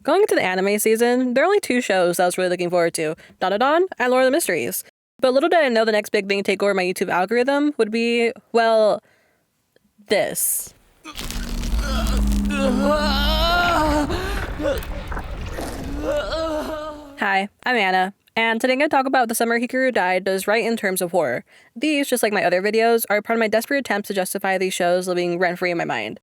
Going into the anime season, there are only two shows I was really looking forward to, Dandadan and Lord of the Mysteries. But little did I know the next big thing to take over my YouTube algorithm would be, well, this. Hi, I'm Anna, and today I'm going to talk about The Summer Hikaru Died does right in terms of horror. These, just like my other videos, are part of my desperate attempts to justify these shows living rent-free in my mind.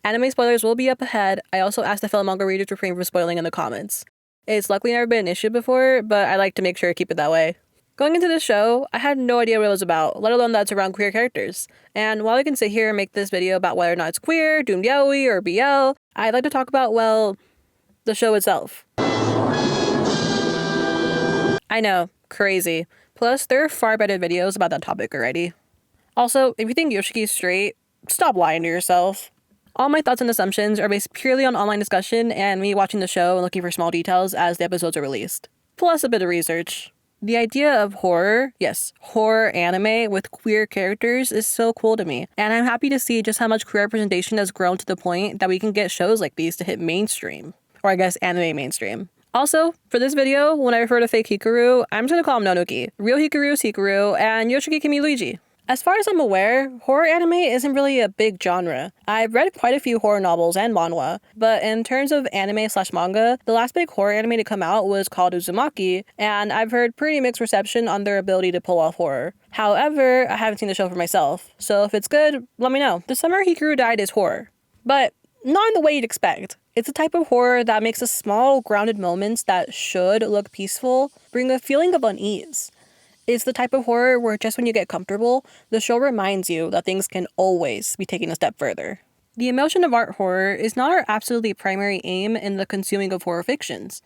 Anime spoilers will be up ahead. I also asked the fellow manga readers to refrain from spoiling in the comments. It's luckily never been an issue before, but I like to make sure to keep it that way. Going into this show, I had no idea what it was about, let alone that it's around queer characters. And while I can sit here and make this video about whether or not it's queer, doomed yaoi, or BL, I'd like to talk about, well, the show itself. I know, crazy. Plus, there are far better videos about that topic already. Also, if you think Yoshiki's straight, stop lying to yourself. All my thoughts and assumptions are based purely on online discussion and me watching the show and looking for small details as the episodes are released. Plus a bit of research. The idea of horror, yes, horror anime with queer characters is so cool to me, and I'm happy to see just how much queer representation has grown to the point that we can get shows like these to hit mainstream. Or I guess anime mainstream. Also, for this video, when I refer to fake Hikaru, I'm just gonna call him Nonoki. Real Hikaru is Hikaru, and Yoshiki can be Luigi. As far as I'm aware, horror anime isn't really a big genre. I've read quite a few horror novels and manhwa, but in terms of anime/manga, the last big horror anime to come out was called Uzumaki, and I've heard pretty mixed reception on their ability to pull off horror. However, I haven't seen the show for myself, so if it's good, let me know. The Summer Hikaru Died is horror, but not in the way you'd expect. It's a type of horror that makes the small, grounded moments that should look peaceful bring a feeling of unease. It's the type of horror where just when you get comfortable, the show reminds you that things can always be taken a step further. The emotion of art horror is not our absolutely primary aim in the consuming of horror fictions.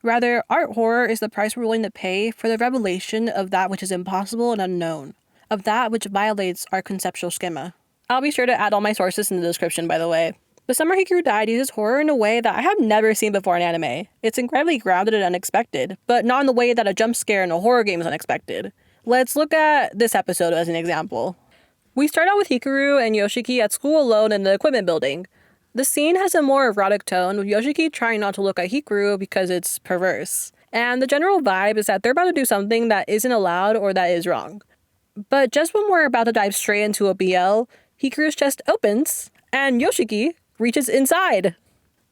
Rather, art horror is the price we're willing to pay for the revelation of that which is impossible and unknown, of that which violates our conceptual schema. I'll be sure to add all my sources in the description, by the way. The Summer Hikaru Died uses horror in a way that I have never seen before in anime. It's incredibly grounded and unexpected, but not in the way that a jump scare in a horror game is unexpected. Let's look at this episode as an example. We start out with Hikaru and Yoshiki at school alone in the equipment building. The scene has a more erotic tone, with Yoshiki trying not to look at Hikaru because it's perverse. And the general vibe is that they're about to do something that isn't allowed or that is wrong. But just when we're about to dive straight into a BL, Hikaru's chest opens, and Yoshiki reaches inside.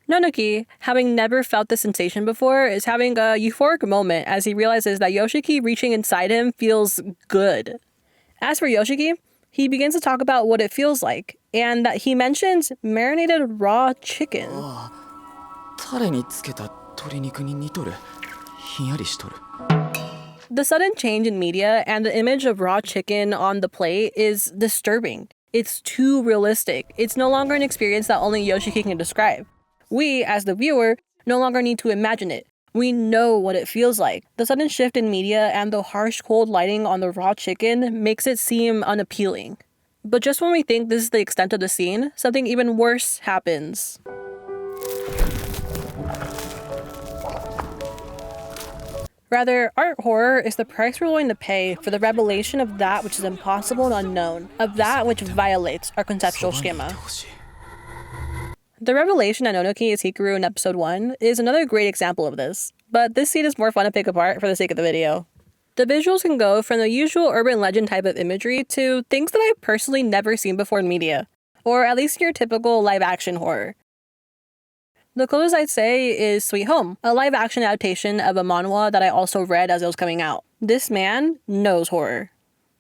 Nonoki, having never felt this sensation before, is having a euphoric moment as he realizes that Yoshiki reaching inside him feels good. As for Yoshiki, he begins to talk about what it feels like, and that he mentions marinated raw chicken. The sudden change in media and the image of raw chicken on the plate is disturbing. It's too realistic. It's no longer an experience that only Yoshiki can describe. We, as the viewer, no longer need to imagine it. We know what it feels like. The sudden shift in media and the harsh cold lighting on the raw chicken makes it seem unappealing. But just when we think this is the extent of the scene, something even worse happens. Rather, art horror is the price we're willing to pay for the revelation of that which is impossible and unknown, of that which violates our conceptual schema. The revelation that Nonoki is Hikaru in episode 1 is another great example of this, but this scene is more fun to pick apart for the sake of the video. The visuals can go from the usual urban legend type of imagery to things that I've personally never seen before in media, or at least your typical live-action horror. The closest I'd say is Sweet Home, a live-action adaptation of a manhwa that I also read as it was coming out. This man knows horror.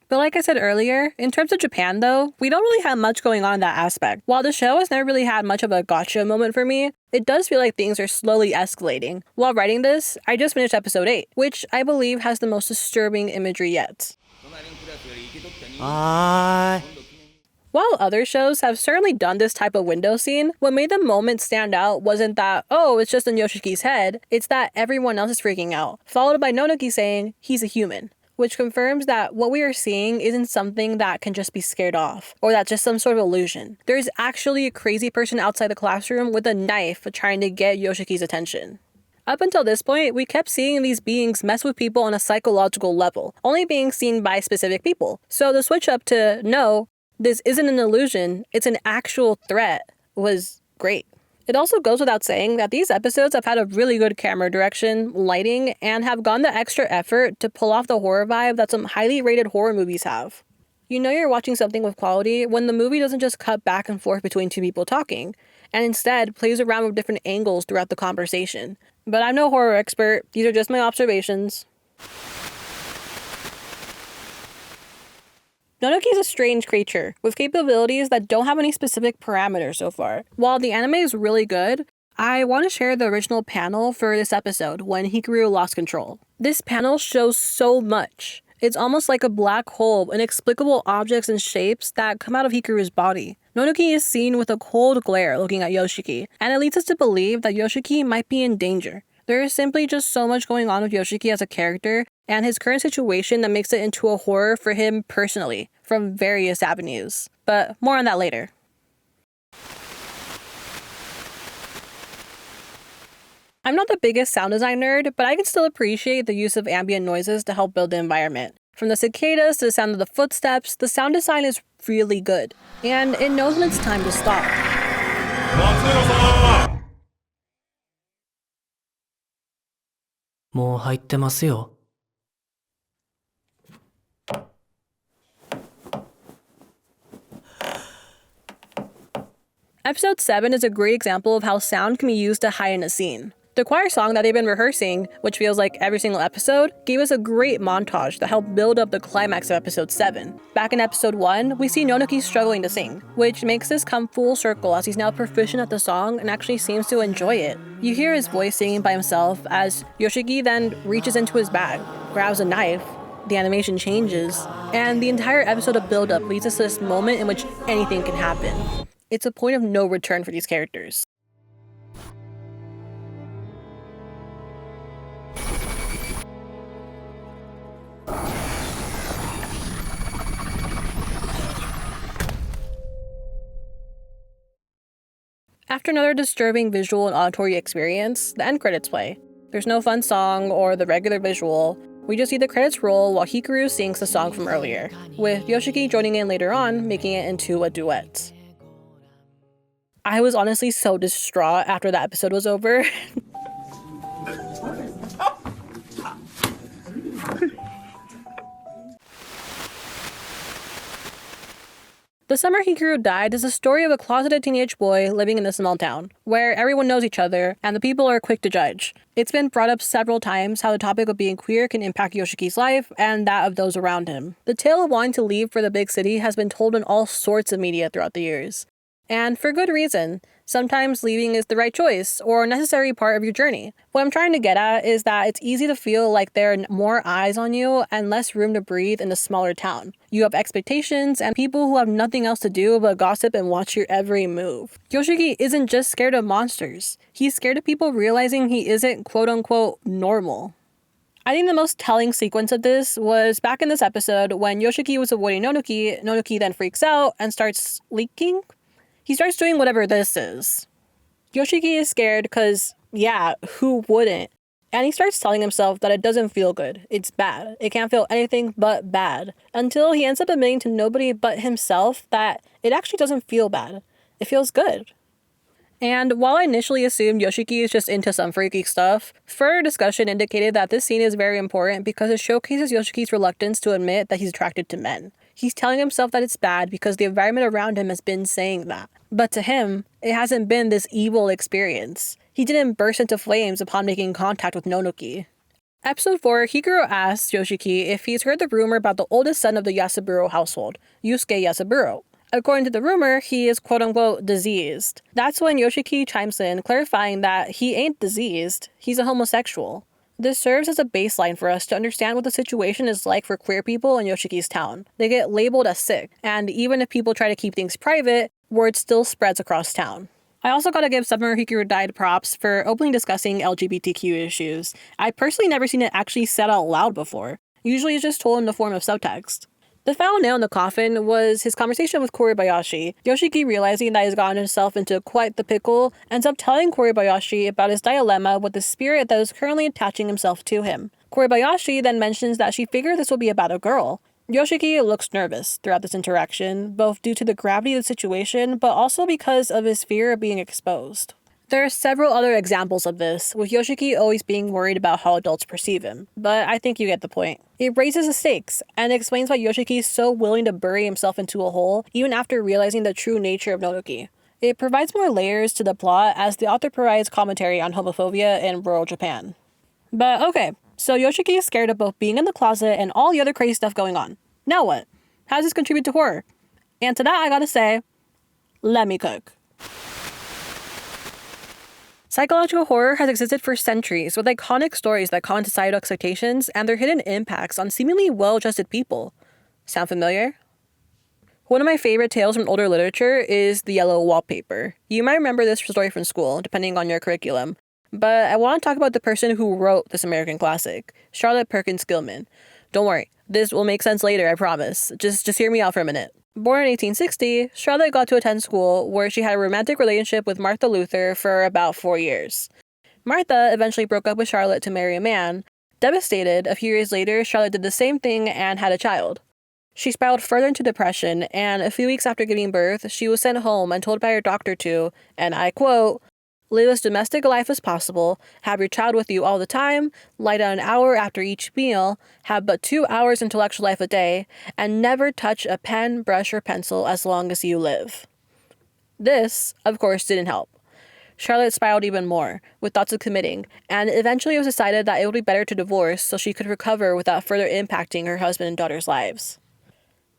But like I said earlier, in terms of Japan though, we don't really have much going on in that aspect. While the show has never really had much of a gotcha moment for me, it does feel like things are slowly escalating. While writing this, I just finished episode 8, which I believe has the most disturbing imagery yet. While other shows have certainly done this type of window scene, what made the moment stand out wasn't that, oh, it's just in Yoshiki's head, it's that everyone else is freaking out, followed by Nonoki saying, he's a human, which confirms that what we are seeing isn't something that can just be scared off, or that's just some sort of illusion. There's actually a crazy person outside the classroom with a knife trying to get Yoshiki's attention. Up until this point, we kept seeing these beings mess with people on a psychological level, only being seen by specific people. So the switch up to, no, this isn't an illusion, it's an actual threat, was great. It also goes without saying that these episodes have had a really good camera direction, lighting, and have gone the extra effort to pull off the horror vibe that some highly rated horror movies have. You know you're watching something with quality when the movie doesn't just cut back and forth between two people talking, and instead plays around with different angles throughout the conversation. But I'm no horror expert, these are just my observations. Nonoki is a strange creature, with capabilities that don't have any specific parameters so far. While the anime is really good, I want to share the original panel for this episode, when Hikaru lost control. This panel shows so much. It's almost like a black hole, inexplicable objects and shapes that come out of Hikaru's body. Nonoki is seen with a cold glare looking at Yoshiki, and it leads us to believe that Yoshiki might be in danger. There is simply just so much going on with Yoshiki as a character, and his current situation that makes it into a horror for him personally, from various avenues. But more on that later. I'm not the biggest sound design nerd, but I can still appreciate the use of ambient noises to help build the environment. From the cicadas to the sound of the footsteps, the sound design is really good, and it knows when it's time to stop. Episode 7 is a great example of how sound can be used to heighten a scene. The choir song that they've been rehearsing, which feels like every single episode, gave us a great montage that helped build up the climax of episode 7. Back in episode 1, we see Nonoki struggling to sing, which makes this come full circle as he's now proficient at the song and actually seems to enjoy it. You hear his voice singing by himself as Yoshiki then reaches into his bag, grabs a knife, the animation changes, and the entire episode of build-up leads us to this moment in which anything can happen. It's a point of no return for these characters. After another disturbing visual and auditory experience, the end credits play. There's no fun song or the regular visual. We just see the credits roll while Hikaru sings the song from earlier, with Yoshiki joining in later on, making it into a duet. I was honestly so distraught after that episode was over. The Summer Hikaru Died is the story of a closeted teenage boy living in a small town, where everyone knows each other and the people are quick to judge. It's been brought up several times how the topic of being queer can impact Yoshiki's life and that of those around him. The tale of wanting to leave for the big city has been told in all sorts of media throughout the years. And for good reason. Sometimes leaving is the right choice or a necessary part of your journey. What I'm trying to get at is that it's easy to feel like there are more eyes on you and less room to breathe in a smaller town. You have expectations and people who have nothing else to do but gossip and watch your every move. Yoshiki isn't just scared of monsters. He's scared of people realizing he isn't quote-unquote normal. I think the most telling sequence of this was back in this episode when Yoshiki was avoiding Nonoki. Nonoki then freaks out and starts leaking. He starts doing whatever this is. Yoshiki is scared because, yeah, who wouldn't? And he starts telling himself that it doesn't feel good. It's bad. It can't feel anything but bad. Until he ends up admitting to nobody but himself that it actually doesn't feel bad. It feels good. And while I initially assumed Yoshiki is just into some freaky stuff, further discussion indicated that this scene is very important because it showcases Yoshiki's reluctance to admit that he's attracted to men. He's telling himself that it's bad because the environment around him has been saying that. But to him, it hasn't been this evil experience. He didn't burst into flames upon making contact with Nonoki. Episode 4, Hikaru asks Yoshiki if he's heard the rumor about the oldest son of the Yasaburo household, Yusuke Yasaburo. According to the rumor, he is quote-unquote diseased. That's when Yoshiki chimes in, clarifying that he ain't diseased, he's a homosexual. This serves as a baseline for us to understand what the situation is like for queer people in Yoshiki's town. They get labeled as sick, and even if people try to keep things private, word still spreads across town. I also gotta give Summer Hikaru Died props for openly discussing LGBTQ issues. I've personally never seen it actually said out loud before. Usually it's just told in the form of subtext. The final nail in the coffin was his conversation with Kuribayashi. Yoshiki, realizing that he's gotten himself into quite the pickle, ends up telling Kuribayashi about his dilemma with the spirit that is currently attaching himself to him. Kuribayashi then mentions that she figured this would be about a girl. Yoshiki looks nervous throughout this interaction, both due to the gravity of the situation, but also because of his fear of being exposed. There are several other examples of this, with Yoshiki always being worried about how adults perceive him, but I think you get the point. It raises the stakes, and explains why Yoshiki is so willing to bury himself into a hole even after realizing the true nature of Nodoki. It provides more layers to the plot as the author provides commentary on homophobia in rural Japan. But okay, so Yoshiki is scared of both being in the closet and all the other crazy stuff going on. Now what? How does this contribute to horror? And to that I gotta say, let me cook. Psychological horror has existed for centuries, with iconic stories that comment societal expectations and their hidden impacts on seemingly well-adjusted people. Sound familiar? One of my favorite tales from older literature is The Yellow Wallpaper. You might remember this story from school, depending on your curriculum. But I want to talk about the person who wrote this American classic, Charlotte Perkins Gilman. Don't worry, this will make sense later, I promise. Just hear me out for a minute. Born in 1860, Charlotte got to attend school where she had a romantic relationship with Martha Luther for about 4 years. Martha eventually broke up with Charlotte to marry a man. Devastated, a few years later, Charlotte did the same thing and had a child. She spiraled further into depression, and a few weeks after giving birth, she was sent home and told by her doctor to, and I quote, "Live as domestic a life as possible, have your child with you all the time, lie down an hour after each meal, have but 2 hours intellectual life a day, and never touch a pen, brush, or pencil as long as you live." This, of course, didn't help. Charlotte spiraled even more, with thoughts of committing, and eventually it was decided that it would be better to divorce so she could recover without further impacting her husband and daughter's lives.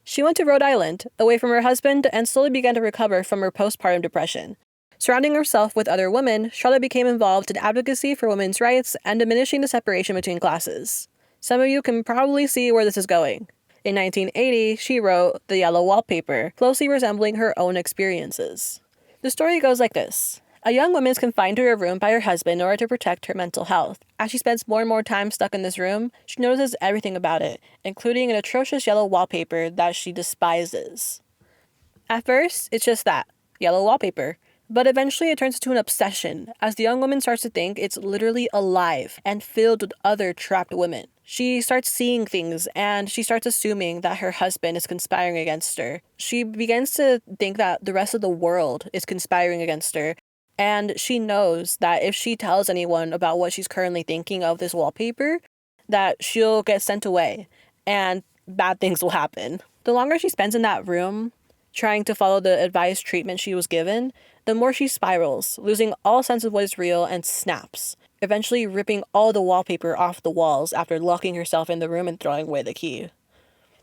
She went to Rhode Island, away from her husband, and slowly began to recover from her postpartum depression. Surrounding herself with other women, Charlotte became involved in advocacy for women's rights and diminishing the separation between classes. Some of you can probably see where this is going. In 1980, she wrote The Yellow Wallpaper, closely resembling her own experiences. The story goes like this. A young woman is confined to her room by her husband in order to protect her mental health. As she spends more and more time stuck in this room, she notices everything about it, including an atrocious yellow wallpaper that she despises. At first, it's just that, yellow wallpaper. But eventually it turns into an obsession, as the young woman starts to think it's literally alive and filled with other trapped women. She starts seeing things, and she starts assuming that her husband is conspiring against her. She begins to think that the rest of the world is conspiring against her, and she knows that if she tells anyone about what she's currently thinking of this wallpaper, that she'll get sent away, and bad things will happen. The longer she spends in that room, trying to follow the advised treatment she was given, the more she spirals, losing all sense of what is real and snaps, eventually ripping all the wallpaper off the walls after locking herself in the room and throwing away the key.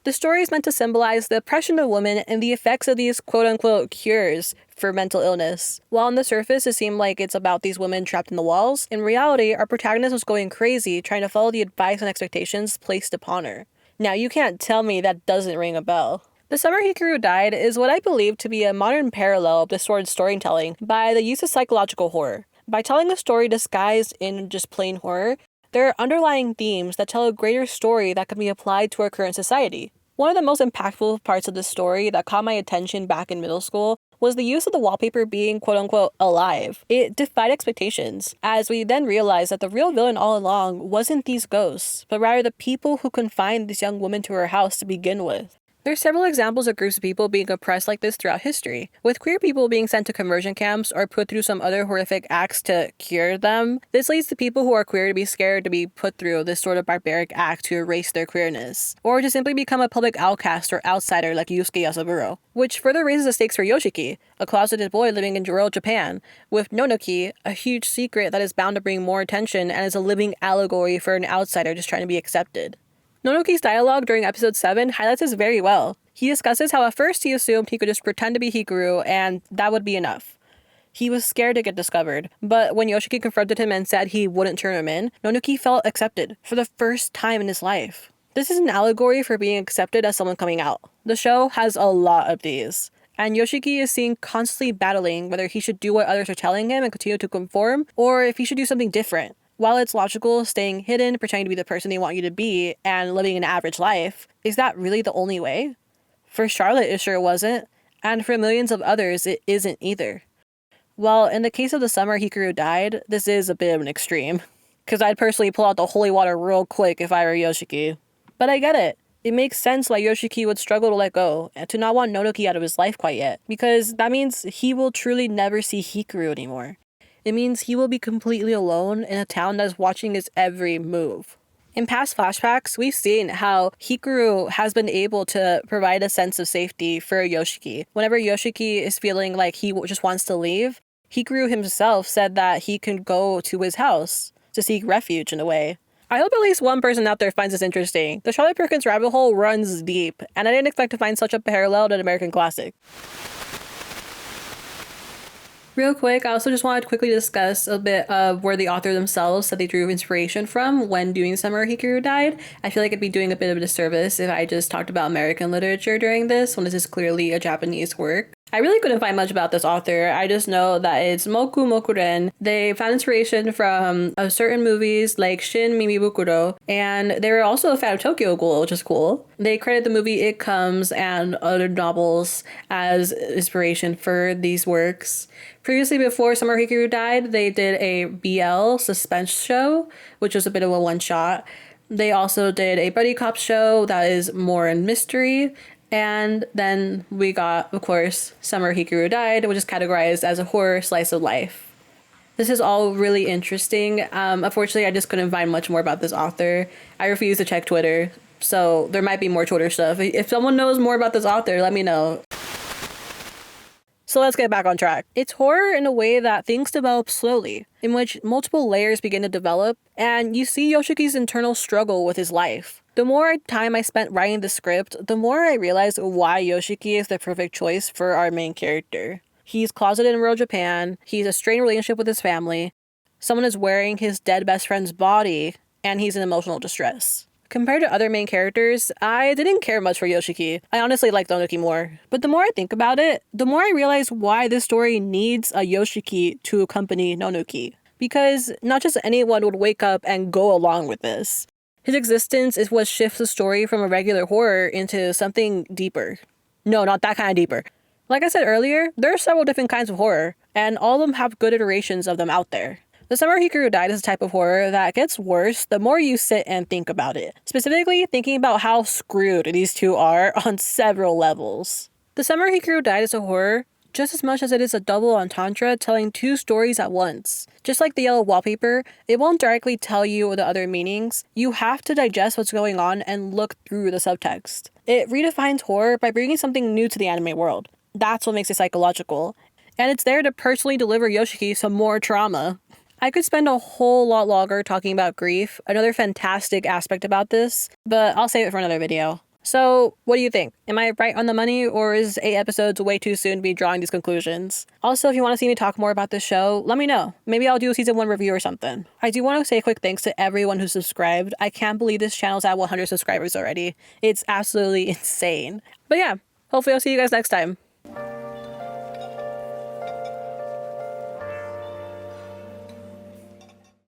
The story is meant to symbolize the oppression of women and the effects of these quote-unquote cures for mental illness. While on the surface it seemed like it's about these women trapped in the walls, in reality our protagonist was going crazy trying to follow the advice and expectations placed upon her. Now you can't tell me that doesn't ring a bell. The Summer Hikaru Died is what I believe to be a modern parallel of distorted storytelling by the use of psychological horror. By telling a story disguised in just plain horror, there are underlying themes that tell a greater story that can be applied to our current society. One of the most impactful parts of this story that caught my attention back in middle school was the use of the wallpaper being quote-unquote alive. It defied expectations, as we then realized that the real villain all along wasn't these ghosts, but rather the people who confined this young woman to her house to begin with. There are several examples of groups of people being oppressed like this throughout history, with queer people being sent to conversion camps or put through some other horrific acts to cure them. This leads to people who are queer to be scared to be put through this sort of barbaric act to erase their queerness, or to simply become a public outcast or outsider like Yusuke Yasaburo, which further raises the stakes for Yoshiki, a closeted boy living in rural Japan, with Nonoki, a huge secret that is bound to bring more attention and is a living allegory for an outsider just trying to be accepted. Nonoki's dialogue during episode 7 highlights this very well. He discusses how at first he assumed he could just pretend to be Hikaru and that would be enough. He was scared to get discovered, but when Yoshiki confronted him and said he wouldn't turn him in, Nonoki felt accepted for the first time in his life. This is an allegory for being accepted as someone coming out. The show has a lot of these, and Yoshiki is seen constantly battling whether he should do what others are telling him and continue to conform, or if he should do something different. While it's logical staying hidden, pretending to be the person they want you to be, and living an average life, is that really the only way? For Charlotte, it sure wasn't, and for millions of others, it isn't either. Well, in the case of the Summer Hikaru Died, this is a bit of an extreme, because I'd personally pull out the holy water real quick if I were Yoshiki. But I get it. It makes sense why Yoshiki would struggle to let go, and to not want Nonoki out of his life quite yet, because that means he will truly never see Hikaru anymore. it means he will be completely alone in a town that is watching his every move. In past flashbacks, we've seen how Hikaru has been able to provide a sense of safety for Yoshiki. Whenever Yoshiki is feeling like he just wants to leave, Hikaru himself said that he can go to his house to seek refuge in a way. I hope at least one person out there finds this interesting. The Charlotte Perkins rabbit hole runs deep, and I didn't expect to find such a parallel to an American classic. Real quick, I also just wanted to quickly discuss a bit of where the author themselves said they drew inspiration from when doing Summer Hikaru Died. I feel like it'd be doing a bit of a disservice if I just talked about American literature during this, when this is clearly a Japanese work. I really couldn't find much about this author. I just know that it's Moku Mokuren. They found inspiration from certain movies like Shin Mimibukuro, and they were also a fan of Tokyo Ghoul, which is cool. They credit the movie It Comes and other novels as inspiration for these works. Previously, before Summer Hikaru Died, they did a BL suspense show, which was a bit of a one-shot. They also did a buddy cop show that is more in mystery. And then we got, of course, Summer Hikaru Died, which is categorized as a horror slice of life. This is all really interesting. Unfortunately, I just couldn't find much more about this author. I refuse to check Twitter, so there might be more Twitter stuff. If someone knows more about this author, let me know. So let's get back on track. It's horror in a way that things develop slowly, in which multiple layers begin to develop, and you see Yoshiki's internal struggle with his life. The more time I spent writing the script, the more I realized why Yoshiki is the perfect choice for our main character. He's closeted in rural Japan, he's a strained relationship with his family, someone is wearing his dead best friend's body, and he's in emotional distress. Compared to other main characters, I didn't care much for Yoshiki. I honestly liked Nonuki more. But the more I think about it, the more I realize why this story needs a Yoshiki to accompany Nonuki. Because not just anyone would wake up and go along with this. His existence is what shifts the story from a regular horror into something deeper. No, not that kind of deeper. Like I said earlier, there are several different kinds of horror, and all of them have good iterations of them out there. The Summer Hikaru Died is a type of horror that gets worse the more you sit and think about it. Specifically, thinking about how screwed these two are on several levels. The Summer Hikaru Died is a horror just as much as it is a double entendre telling two stories at once. Just like the yellow wallpaper, it won't directly tell you the other meanings. You have to digest what's going on and look through the subtext. It redefines horror by bringing something new to the anime world. That's what makes it psychological. And it's there to personally deliver Yoshiki some more trauma. I could spend a whole lot longer talking about grief, another fantastic aspect about this, but I'll save it for another video. So, what do you think? Am I right on the money, or is 8 episodes way too soon to be drawing these conclusions? Also, if you want to see me talk more about this show, let me know. Maybe I'll do a season 1 review or something. I do want to say a quick thanks to everyone who subscribed. I can't believe this channel's at 100 subscribers already. It's absolutely insane. But yeah, hopefully I'll see you guys next time.